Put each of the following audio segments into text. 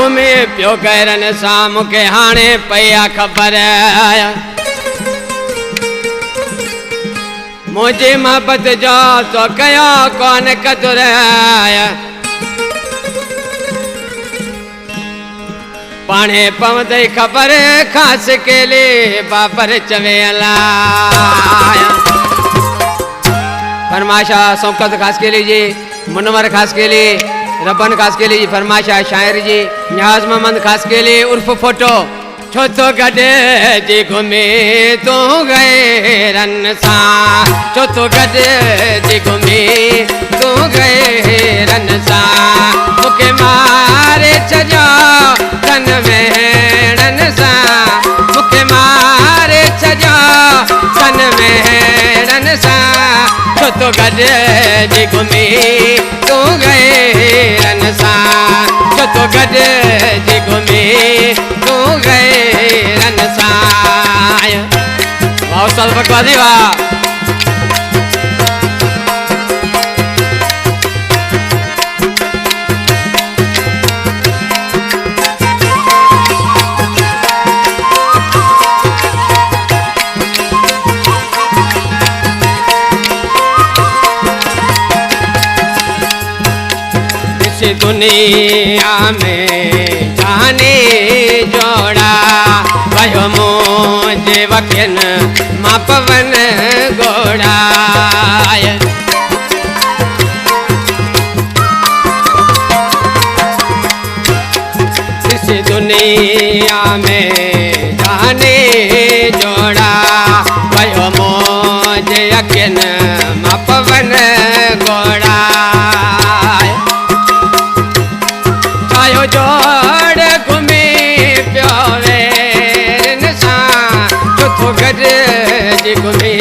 घुमे पियो गैरन सां मूंखे हाणे पई आहे ख़बर मुझे मोहब्बत जो तो कयो कौन कदुर पाणे पवंदई ख़बर खास केले बाबर चवे अला फरमाशा शौकत खास केली जी मुनवर खास केली रबन खास केली जी फरमाशा शायर जी न्याज मोहम्मद खास केली उर्फ फोटो छो तो गडे जी घुमे तो गए रन सा छो तो गडे जी घुमे तो गए रन सा मुके मारे छजो तन में रन सा मुके मारे छजो तन में रन सा छो तो गडे जी घुमे तो गए रन सा छो तो गडे जी घुमे तो गए रन सा वाह साल बकवादी वाह दुनिया में जाने जोड़ा भयो मुझे वक्यन मां पवन गोड़ा इस दुनिया में जाने जोड़ा भयो मुझे वक्यन मां पवन गोड़ा जोड़ घुमे पियो वेरन सां छो तो गॾु जी घुमे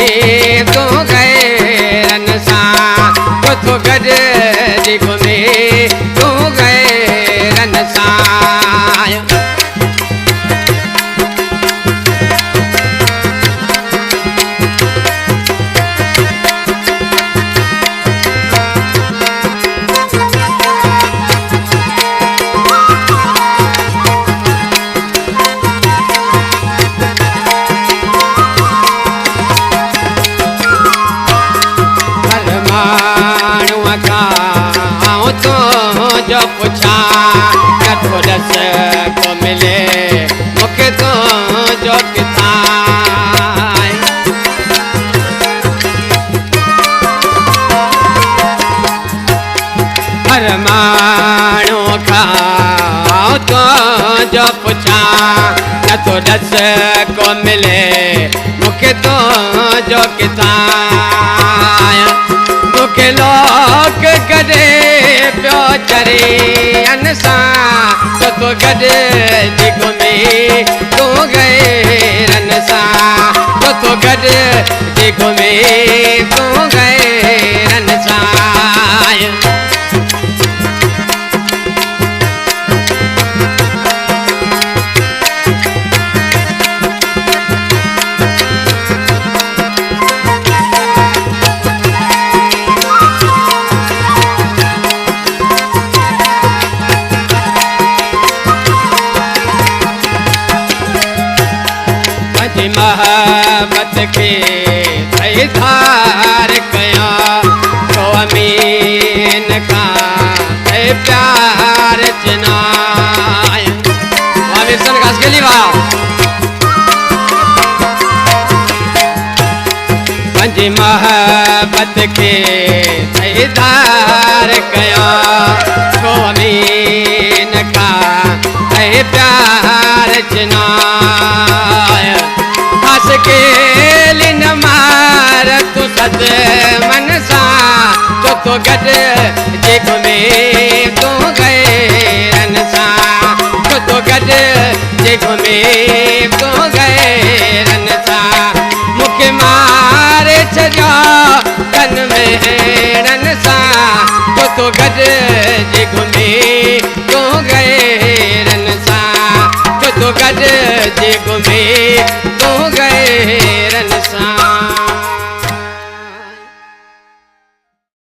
तो गए रन सां छो तो गॾु जी घुमे तो गए रन सां जो पूछा कठो रस को मिले मुखे तो जो किता हर मानो खाओ तो जो पूछा कठो रस को मिले मुखे तो जो किता मुखे लोग गडे पियो चरे अन सां छो तो गॾु जी घुमे तो गए रन सां छो तो गॾु जी घुमे तो गए रन सां मोहब्बत के सही धार कया तो अमीन का प्यार चिनाय वामिसन खास के लिए वाह पंजी मोहब्बत के सही धार कया तो अमीन का प्यार चिनाय खास के लिन मार तू सद मन सा छो तो गॾु जी घुमे तो गए रन सा छो तो गॾु जी घुमे तो गए रन सा मुखे मारे छजो तन में रन सा छो तो गॾु जी घुमे